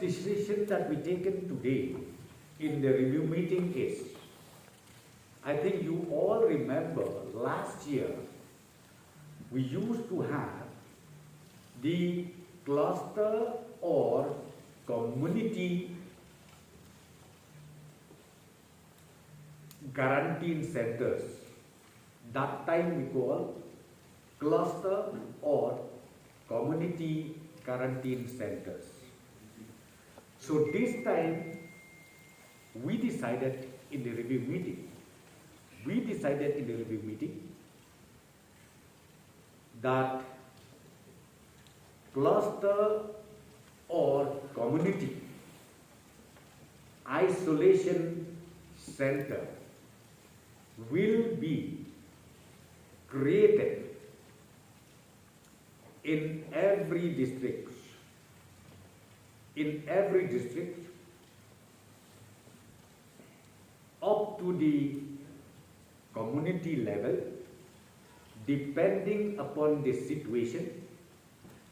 decision that we taken today in the review meeting is, I think you all remember last year we used to have the cluster or community quarantine centers. That time we call cluster or community quarantine centers. So this time we decided in the review meeting, that cluster or community isolation center will be created in every district. Up to the community level, depending upon the situation,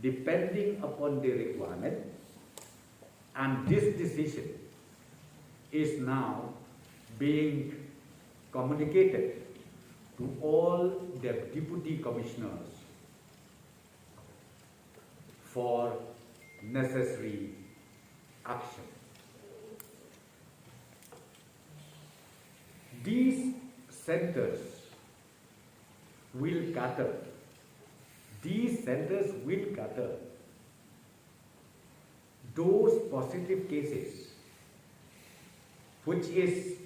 depending upon the requirement, and this decision is now being communicated to all the deputy commissioners for necessary action. These centers will gather those positive cases which is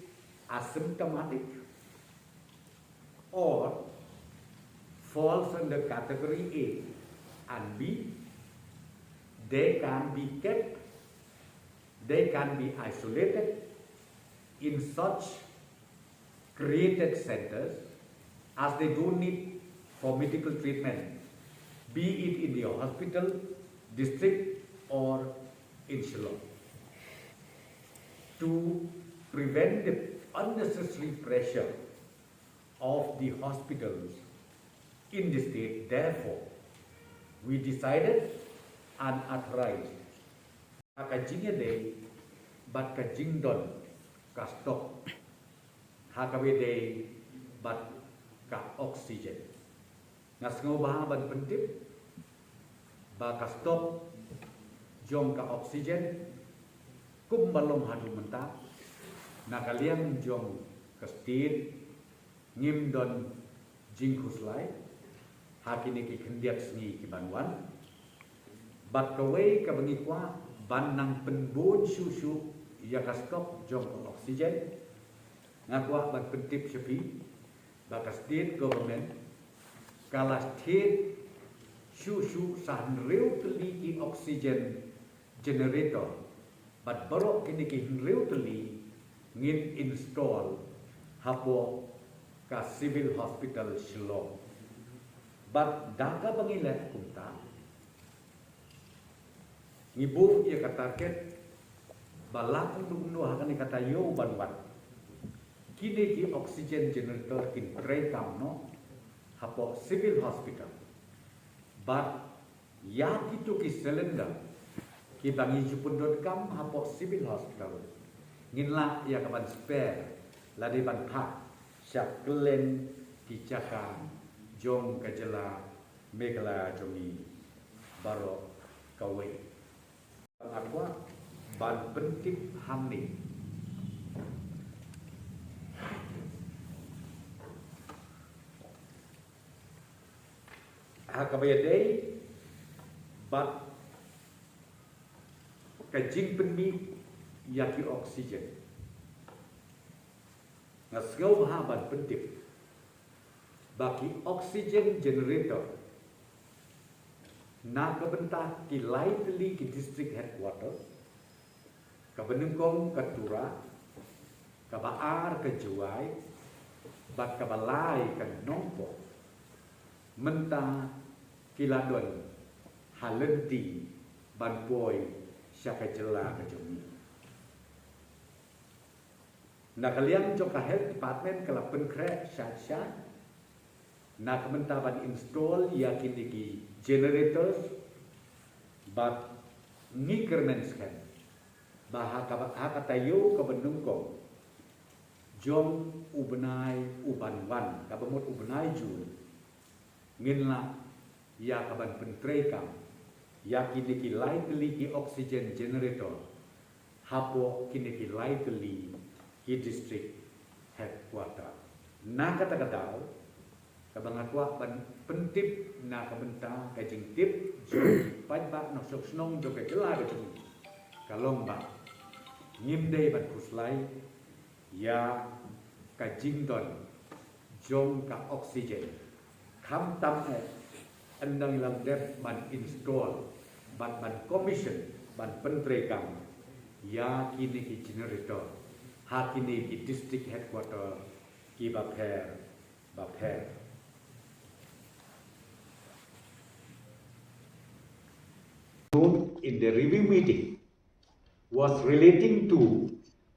asymptomatic or falls under category A and B. They can be kept, they can be isolated in such created centers as they don't need for medical treatment, be it in the hospital, district or in Shillong, to prevent the unnecessary pressure of the hospitals in the state. Therefore, we decided and authorized Hakajinga Day, but Kajingdon Kastop Hakawede, but Ka oxygen. Nasngobaha ban pentip, ba Kastop Jong Ka oxygen, kumbalong hadu mentah, nakaliang Jong Kastir, Ngimdon Jingkuslai, Hakiniki Kendiak Sengi Kibanwan, bat kawai kabangikwa ban nang penbon susu ya Kastop Jong Ka oxygen, ngakwa ban pentip sepi, baka state government, kala state susu sahnreu teli ki oxygen generator, but barok kini ki hnreu teli ngin install hapo ka civil hospital Shillong. But daga bangilat kumta, ngibu ia katarget balakang dumno hakan kata yo banwan. Kini ki oxygen generator kin trekam no hapo civil hospital. But ya kitu ki cylinder ki bangi jupundot kam hapo civil hospital. Nginla ia kapan spare ladi ban pak syak kelen ki caka jong kajela megala jongi baro kawe. Akwa ban pentip hamni. Hakabayadei, but kajing penmi yaki oxygen. Ngasgau mahaban pentip, baki oxygen generator. Na kabentah ki lai teli ki district headquarters, kabenengkong katura, kabaar kejuai, bat kabalai kan nongpo, mentah kiladon halenti banpoi syakajela kejumi. Nakaliang joka health department kalapen krek syat-syat, nak mentaban install yakin diki generators, but ngikermenskan Bahakatayo kabenungkong jom ubenai ubanwan kabamut ubenai jul nginla ya kaban pentrekam ya kini ki lai keli ki oxygen generator hapo kini ki lai keli ki district headquarter na kata-kata kabangatwa ban pentip na kabenta kajing tip jom pajba no sok snong do ke kela ke kalomba ngimdei ban puslai ya kajing don jom ka oxygen kham tam andang lam dep ban install ban commission ban pentrekam ya kini ki generator ha kini ki district headquarter ki bapher in the review meeting was relating to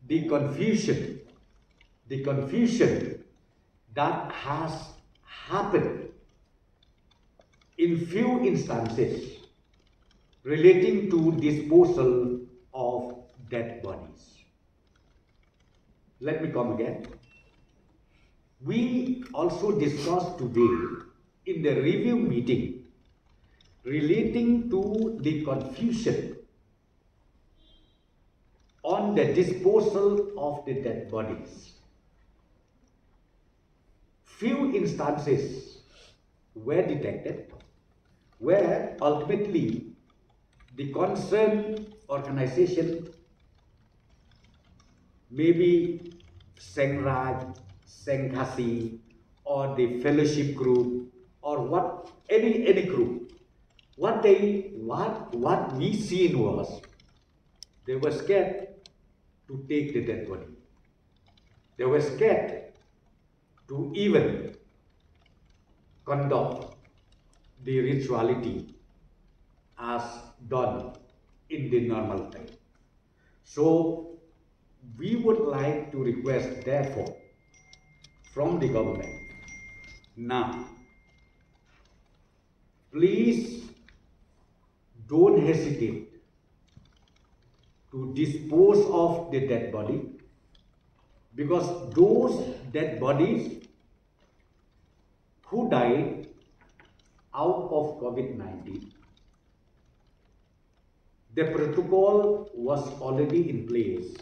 the confusion that has happened in few instances relating to disposal of dead bodies. Let me come again. We also discussed today in the review meeting relating to the confusion on the disposal of the dead bodies. Few instances were detected where ultimately the concerned organization, maybe Sengraj, Senghasi, or the fellowship group, or any group, what we seen was they were scared to take the dead body. They were scared to even conduct the rituality as done in the normal time. So we would like to request therefore from the government, now please don't hesitate to dispose of the dead body, because those dead bodies who died out of COVID-19, the protocol was already in place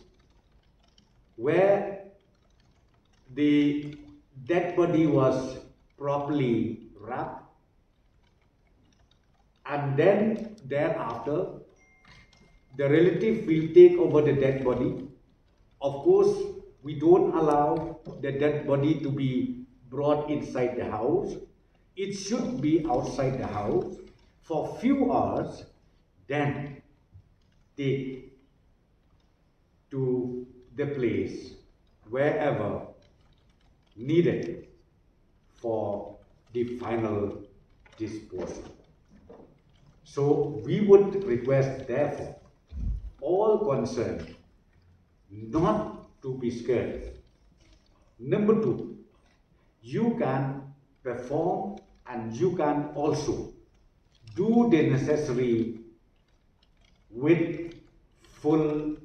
where the dead body was properly wrapped, and then thereafter the relative will take over the dead body. Of course, we don't allow the dead body to be brought inside the house. It should be outside the house for few hours, then take to the place wherever needed for the final disposal. So we would request therefore all concerned not to be scared. Number two, you can perform and you can also do the necessary with full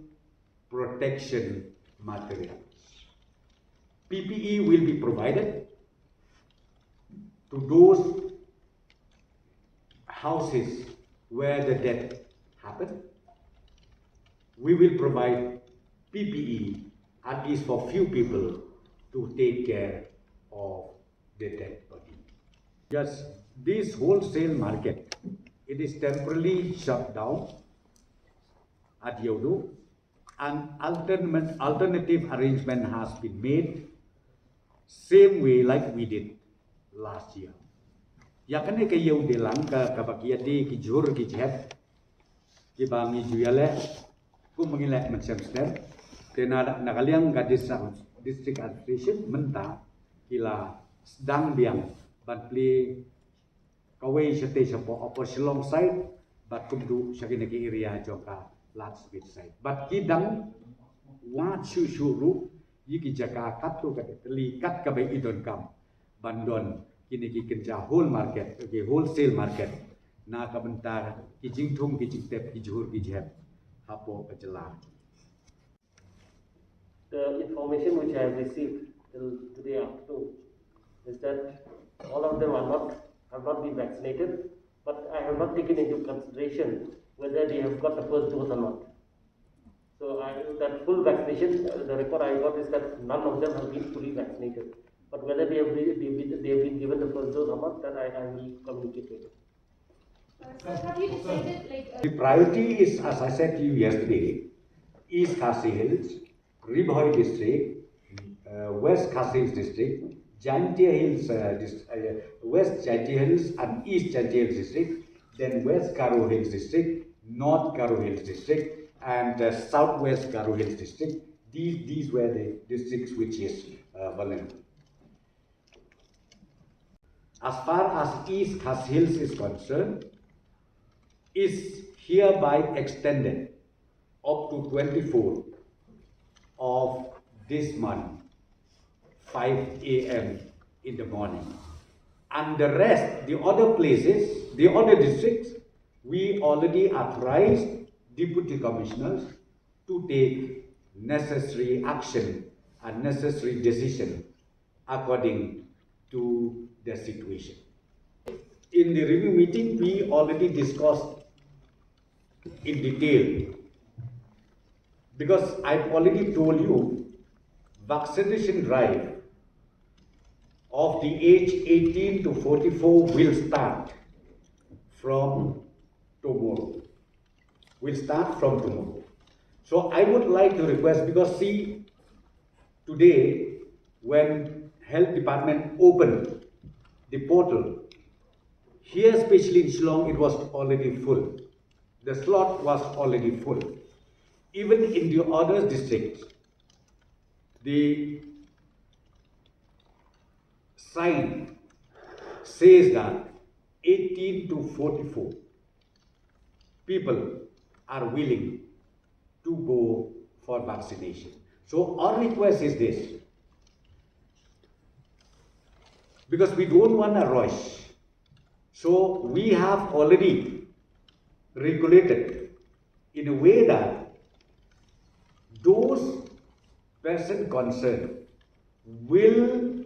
protection materials. PPE will be provided to those houses where the death happened. We will provide PPE at least for few people to take care of the dead body. Yes, this wholesale market, it is temporarily shut down at Yodo. An alternative arrangement has been made, same way like we did last year. Yakane ke Yodo lang ka bagiati ki jur ki jeb ki bangi juyale ku mengilek macam step tena nakaliang ka district administration menta kila sedang biang but play kawai sete sapo operation long side but kumdu syakine ki area joka large speed side but kidang wa chu shuru yiki jaka katu ka teli kat ka bai idon kam bandon kini ki kenja whole market ke wholesale market na ka bentar ki jingthum ki jingtep ki jhur ki jhep hapo kajela the information which I have received till today afternoon is that all of them have not been vaccinated, but I have not taken into consideration whether they have got the first dose or not. So that full vaccination, the report I got is that none of them have been fully vaccinated. But whether they have been given the first dose or not, that I will communicate later. Sir, have you decided The priority is, as I said to you yesterday, East Khasi Hills, Ribhoi district, West Khasi Hills district, Jaintia Hills, West Jaintia Hills and East Jaintia Hills district, then West Garo Hills district, North Garo Hills district, and Southwest Garo Hills district. These were the districts which is vulnerable. As far as East Khasi Hills is concerned, is hereby extended up to 24th of this month, 5 a.m. in the morning. And the rest, the other places, the other districts, we already authorized deputy commissioners to take necessary action and necessary decision according to the situation. In the review meeting, we already discussed in detail, because I've already told you, vaccination drive of the age 18 to 44 will start from tomorrow. So I would like to request, because see, today when Health Department opened the portal, here especially in Shillong, it was already full. The slot was already full. Even in the other districts, the sign says that 18 to 44 people are willing to go for vaccination. So our request is this, because we don't want a rush. So we have already regulated in a way that those persons concerned will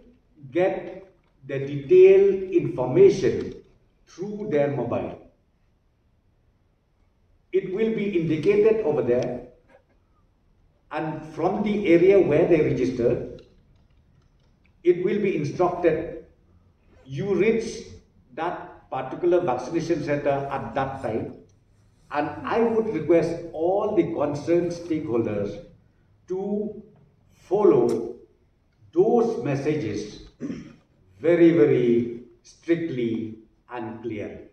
get the detailed information through their mobile. It will be indicated over there, and from the area where they registered, it will be instructed, you reach that particular vaccination center at that time. And I would request all the concerned stakeholders to follow those messages very, very strictly and clearly.